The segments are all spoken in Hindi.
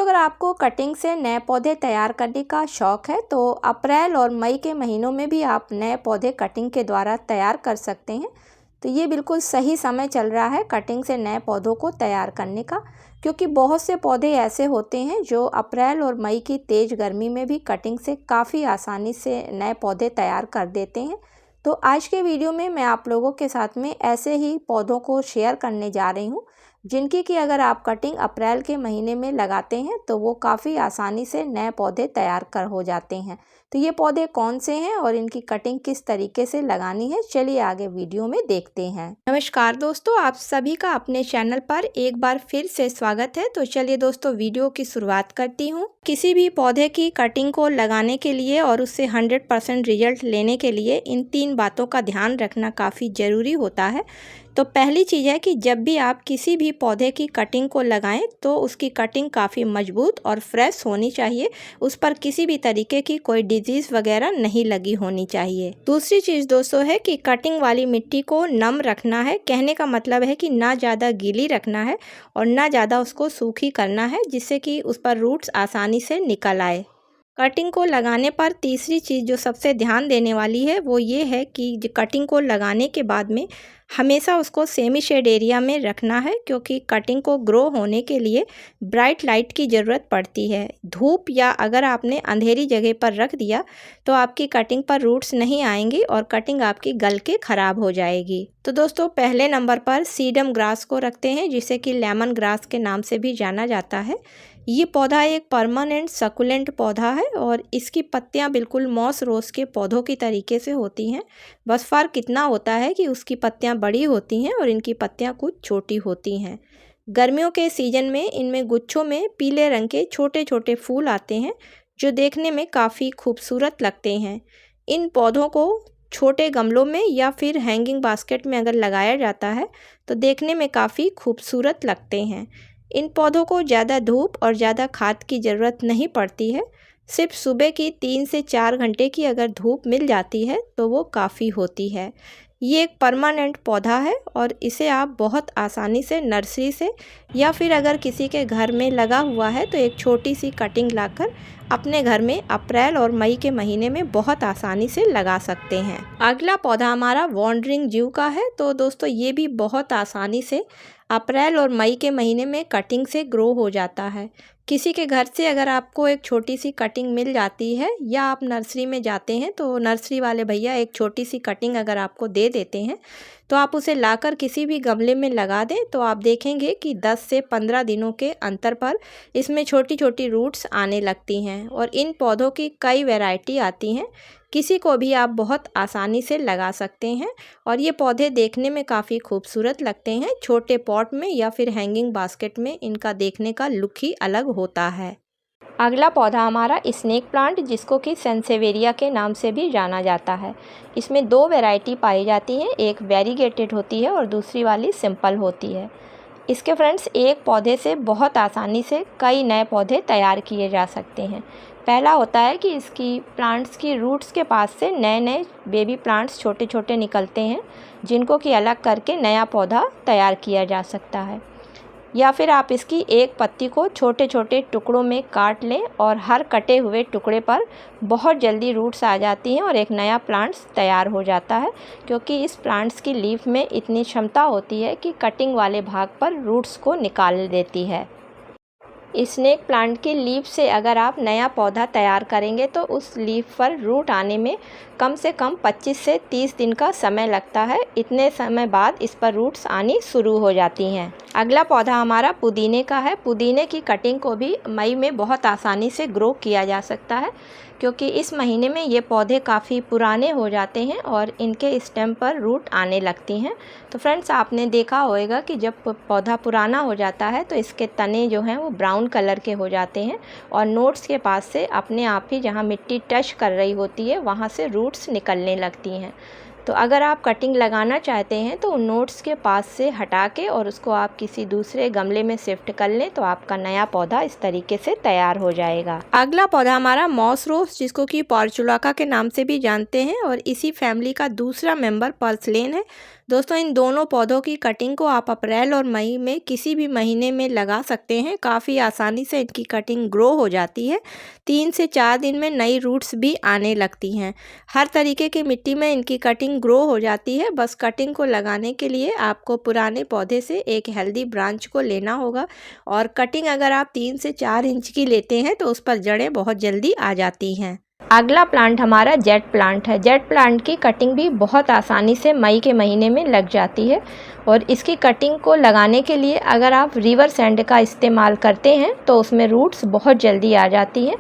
अगर आपको कटिंग से नए पौधे तैयार करने का शौक़ है तो अप्रैल और मई के महीनों में भी आप नए पौधे कटिंग के द्वारा तैयार कर सकते हैं। तो ये बिल्कुल सही समय चल रहा है कटिंग से नए पौधों को तैयार करने का, क्योंकि बहुत से पौधे ऐसे होते हैं जो अप्रैल और मई की तेज़ गर्मी में भी कटिंग से काफ़ी आसानी से नए पौधे तैयार कर देते हैं। तो आज के वीडियो में मैं आप लोगों के साथ में ऐसे ही पौधों को शेयर करने जा रही हूँ जिनकी कि अगर आप कटिंग अप्रैल के महीने में लगाते हैं तो वो काफ़ी आसानी से नए पौधे तैयार हो जाते हैं। तो ये पौधे कौन से हैं और इनकी कटिंग किस तरीके से लगानी है, चलिए आगे वीडियो में देखते हैं। नमस्कार दोस्तों, आप सभी का अपने चैनल पर एक बार फिर से स्वागत है। तो चलिए दोस्तों वीडियो की शुरुआत करती हूँ। किसी भी पौधे की कटिंग को लगाने के लिए और उससे 100% रिजल्ट लेने के लिए इन 3 बातों का ध्यान रखना काफ़ी ज़रूरी होता है। तो पहली चीज़ है कि जब भी आप किसी भी पौधे की कटिंग को लगाएं तो उसकी कटिंग काफ़ी मजबूत और फ्रेश होनी चाहिए, उस पर किसी भी तरीके की कोई डिजीज़ वगैरह नहीं लगी होनी चाहिए। दूसरी चीज़ दोस्तों है कि कटिंग वाली मिट्टी को नम रखना है। कहने का मतलब है कि ना ज़्यादा गीली रखना है और ना ज़्यादा उसको सूखी करना है, जिससे कि उस पर रूट्स आसानी से निकल आए। कटिंग को लगाने पर तीसरी चीज़ जो सबसे ध्यान देने वाली है वो ये है कि कटिंग को लगाने के बाद में हमेशा उसको सेमी शेड एरिया में रखना है, क्योंकि कटिंग को ग्रो होने के लिए ब्राइट लाइट की ज़रूरत पड़ती है। धूप या अगर आपने अंधेरी जगह पर रख दिया तो आपकी कटिंग पर रूट्स नहीं आएंगी और कटिंग आपकी गल के ख़राब हो जाएगी। तो दोस्तों पहले नंबर पर सीडम ग्रास को रखते हैं, जिसे कि लेमन ग्रास के नाम से भी जाना जाता है। ये पौधा एक परमानेंट सकुलेंट पौधा है और इसकी पत्तियां बिल्कुल मॉस रोज़ के पौधों की तरीके से होती हैं। बस फ़र्क इतना होता है कि उसकी पत्तियां बड़ी होती हैं और इनकी पत्तियां कुछ छोटी होती हैं। गर्मियों के सीज़न में इनमें गुच्छों में पीले रंग के छोटे छोटे फूल आते हैं जो देखने में काफ़ी खूबसूरत लगते हैं। इन पौधों को छोटे गमलों में या फिर हैंगिंग बास्केट में अगर लगाया जाता है तो देखने में काफ़ी खूबसूरत लगते हैं। इन पौधों को ज़्यादा धूप और ज़्यादा खाद की ज़रूरत नहीं पड़ती है। सिर्फ सुबह की 3 से 4 घंटे की अगर धूप मिल जाती है तो वो काफ़ी होती है। ये एक परमानेंट पौधा है और इसे आप बहुत आसानी से नर्सरी से या फिर अगर किसी के घर में लगा हुआ है तो एक छोटी सी कटिंग लाकर अपने घर में अप्रैल और मई के महीने में बहुत आसानी से लगा सकते हैं। अगला पौधा हमारा वॉन्डरिंग ज्यू का है। तो दोस्तों ये भी बहुत आसानी से अप्रैल और मई के महीने में कटिंग से ग्रो हो जाता है। किसी के घर से अगर आपको एक छोटी सी कटिंग मिल जाती है या आप नर्सरी में जाते हैं तो नर्सरी वाले भैया एक छोटी सी कटिंग अगर आपको दे देते हैं तो आप उसे लाकर किसी भी गमले में लगा दें तो आप देखेंगे कि 10 से 15 दिनों के अंतर पर इसमें छोटी छोटी रूट्स आने लगती हैं और इन पौधों की कई वैरायटी आती हैं। किसी को भी आप बहुत आसानी से लगा सकते हैं और ये पौधे देखने में काफ़ी खूबसूरत लगते हैं। छोटे पॉट में या फिर हैंगिंग बास्केट में इनका देखने का लुक ही अलग होता है। अगला पौधा हमारा स्नेक प्लांट, जिसको कि सेंसेवेरिया के नाम से भी जाना जाता है। इसमें 2 वैरायटी पाई जाती हैं, एक वेरीगेटेड होती है और दूसरी वाली सिंपल होती है। इसके फ्रेंड्स एक पौधे से बहुत आसानी से कई नए पौधे तैयार किए जा सकते हैं। पहला होता है कि इसकी प्लांट्स की रूट्स के पास से नए नए बेबी प्लांट्स छोटे छोटे निकलते हैं, जिनको कि अलग करके नया पौधा तैयार किया जा सकता है। या फिर आप इसकी एक पत्ती को छोटे छोटे टुकड़ों में काट लें और हर कटे हुए टुकड़े पर बहुत जल्दी रूट्स आ जाती हैं और एक नया प्लांट्स तैयार हो जाता है, क्योंकि इस प्लांट्स की लीफ में इतनी क्षमता होती है कि कटिंग वाले भाग पर रूट्स को निकाल देती है। स्नेक प्लांट की लीफ से अगर आप नया पौधा तैयार करेंगे तो उस लीफ पर रूट आने में कम से कम 25 से 30 दिन का समय लगता है। इतने समय बाद इस पर रूट्स आनी शुरू हो जाती हैं। अगला पौधा हमारा पुदीने का है। पुदीने की कटिंग को भी मई में बहुत आसानी से ग्रो किया जा सकता है, क्योंकि इस महीने में ये पौधे काफ़ी पुराने हो जाते हैं और इनके स्टेम पर रूट आने लगती हैं। तो फ्रेंड्स आपने देखा होगा कि जब पौधा पुराना हो जाता है तो इसके तने जो हैं वो ब्राउन कलर के हो जाते हैं और नोट्स के पास से अपने आप ही जहाँ मिट्टी टच कर रही होती है वहाँ से रूट्स निकलने लगती हैं। तो अगर आप कटिंग लगाना चाहते हैं तो उन नोट्स के पास से हटा के और उसको आप किसी दूसरे गमले में शिफ्ट कर लें तो आपका नया पौधा इस तरीके से तैयार हो जाएगा। अगला पौधा हमारा मॉस रोज, जिसको कि पोर्चुलाका के नाम से भी जानते हैं और इसी फैमिली का दूसरा मेंबर पर्सलेन है। दोस्तों इन दोनों पौधों की कटिंग को आप अप्रैल और मई में किसी भी महीने में लगा सकते हैं। काफ़ी आसानी से इनकी कटिंग ग्रो हो जाती है। 3 से 4 दिन में नई रूट्स भी आने लगती हैं। हर तरीके की मिट्टी में इनकी कटिंग ग्रो हो जाती है। बस कटिंग को लगाने के लिए आपको पुराने पौधे से एक हेल्दी ब्रांच को लेना होगा और कटिंग अगर आप 3 से 4 इंच की लेते हैं तो उस पर जड़ें बहुत जल्दी आ जाती हैं। अगला प्लांट हमारा जेट प्लांट है। जेट प्लांट की कटिंग भी बहुत आसानी से मई के महीने में लग जाती है और इसकी कटिंग को लगाने के लिए अगर आप रिवर सैंड का इस्तेमाल करते हैं तो उसमें रूट्स बहुत जल्दी आ जाती हैं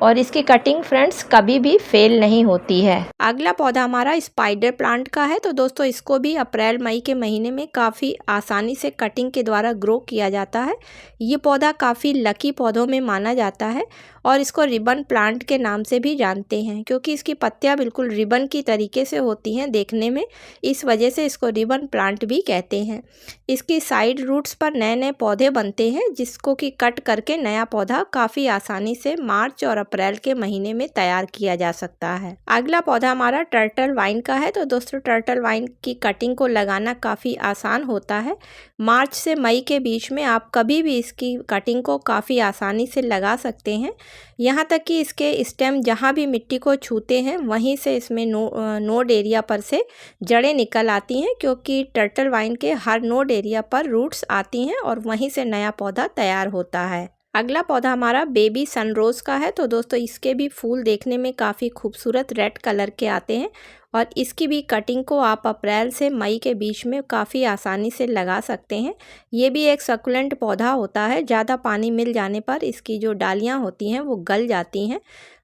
और इसकी कटिंग फ्रेंड्स कभी भी फेल नहीं होती है। अगला पौधा हमारा स्पाइडर प्लांट का है। तो दोस्तों इसको भी अप्रैल मई के महीने में काफ़ी आसानी से कटिंग के द्वारा ग्रो किया जाता है। ये पौधा काफ़ी लकी पौधों में माना जाता है और इसको रिबन प्लांट के नाम से भी जानते हैं क्योंकि इसकी पत्तियां बिल्कुल रिबन की तरीके से होती हैं देखने में, इस वजह से इसको रिबन प्लांट भी कहते हैं। इसकी साइड रूट्स पर नए नए पौधे बनते हैं जिसको कि कट करके नया पौधा काफ़ी आसानी से मार्च और अप्रैल के महीने में तैयार किया जा सकता है। अगला पौधा हमारा टर्टल वाइन का है। तो दोस्तों टर्टल वाइन की कटिंग को लगाना काफ़ी आसान होता है। मार्च से मई के बीच में आप कभी भी इसकी कटिंग को काफ़ी आसानी से लगा सकते हैं। यहाँ तक कि इसके स्टेम जहाँ भी मिट्टी को छूते हैं वहीं से इसमें नोड एरिया पर से जड़ें निकल आती हैं क्योंकि टर्टल वाइन के हर नोड एरिया पर रूट्स आती हैं और वहीं से नया पौधा तैयार होता है। अगला पौधा हमारा बेबी सनरोज़ का है। तो दोस्तों इसके भी फूल देखने में काफ़ी खूबसूरत रेड कलर के आते हैं और इसकी भी कटिंग को आप अप्रैल से मई के बीच में काफ़ी आसानी से लगा सकते हैं। ये भी एक सक्युलेंट पौधा होता है। ज़्यादा पानी मिल जाने पर इसकी जो डालियाँ होती हैं वो गल जाती हैं।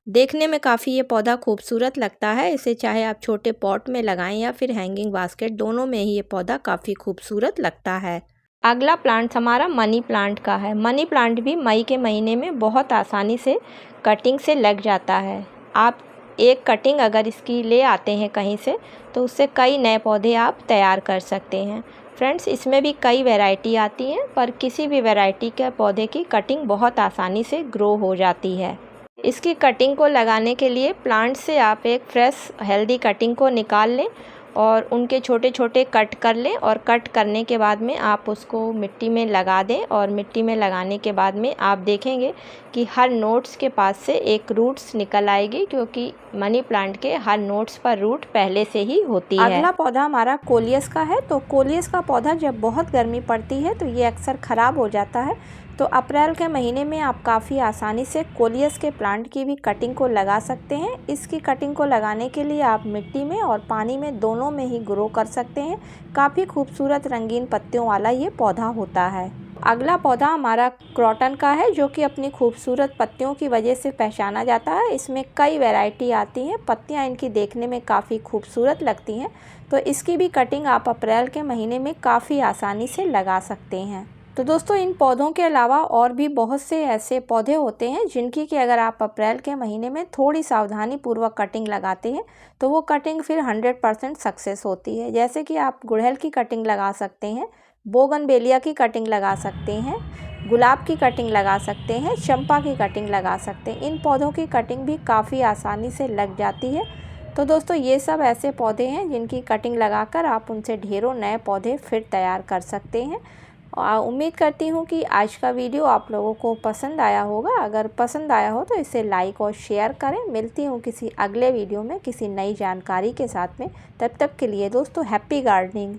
देखने में काफ़ी ये पौधा खूबसूरत लगता है। इसे चाहे आप छोटे पॉट में लगाएं या फिर हैंगिंग बास्केट, दोनों में ही ये पौधा काफ़ी खूबसूरत लगता है। अगला प्लांट हमारा मनी प्लांट का है। मनी प्लांट भी मई के महीने में बहुत आसानी से कटिंग से लग जाता है। आप एक कटिंग अगर इसकी ले आते हैं कहीं से तो उससे कई नए पौधे आप तैयार कर सकते हैं। फ्रेंड्स इसमें भी कई वैरायटी आती हैं पर किसी भी वैरायटी के पौधे की कटिंग बहुत आसानी से ग्रो हो जाती है। इसकी कटिंग को लगाने के लिए प्लांट से आप एक फ्रेश हेल्दी कटिंग को निकाल लें और उनके छोटे छोटे कट कर लें और कट करने के बाद में आप उसको मिट्टी में लगा दें और मिट्टी में लगाने के बाद में आप देखेंगे कि हर नोट्स के पास से एक रूट्स निकल आएगी क्योंकि मनी प्लांट के हर नोट्स पर रूट पहले से ही होती है। अगला पौधा हमारा कोलियस का है। तो कोलियस का पौधा जब बहुत गर्मी पड़ती है तो ये अक्सर ख़राब हो जाता है। तो अप्रैल के महीने में आप काफ़ी आसानी से कोलियस के प्लांट की भी कटिंग को लगा सकते हैं। इसकी कटिंग को लगाने के लिए आप मिट्टी में और पानी में दोनों में ही ग्रो कर सकते हैं। काफ़ी खूबसूरत रंगीन पत्तियों वाला ये पौधा होता है। अगला पौधा हमारा क्रॉटन का है जो कि अपनी खूबसूरत पत्तियों की वजह से पहचाना जाता है। इसमें कई वैरायटी आती हैं। पत्तियां इनकी देखने में काफ़ी खूबसूरत लगती हैं। तो इसकी भी कटिंग आप अप्रैल के महीने में काफ़ी आसानी से लगा सकते हैं। तो दोस्तों इन पौधों के अलावा और भी बहुत से ऐसे पौधे होते हैं जिनकी कि अगर आप अप्रैल के महीने में थोड़ी सावधानी पूर्वक कटिंग लगाते हैं तो वो कटिंग फिर 100% सक्सेस होती है। जैसे कि आप गुड़हल की कटिंग लगा सकते हैं, बोगनवेलिया की कटिंग लगा सकते हैं, गुलाब की कटिंग लगा सकते हैं, चंपा की कटिंग लगा सकते हैं। इन पौधों की कटिंग भी काफ़ी आसानी से लग जाती है। तो दोस्तों ये सब ऐसे पौधे हैं जिनकी कटिंग लगाकर आप उनसे ढेरों नए पौधे फिर तैयार कर सकते हैं। उम्मीद करती हूँ कि आज का वीडियो आप लोगों को पसंद आया होगा। अगर पसंद आया हो तो इसे लाइक और शेयर करें। मिलती हूँ किसी अगले वीडियो में किसी नई जानकारी के साथ में। तब तक के लिए दोस्तों हैप्पी गार्डनिंग।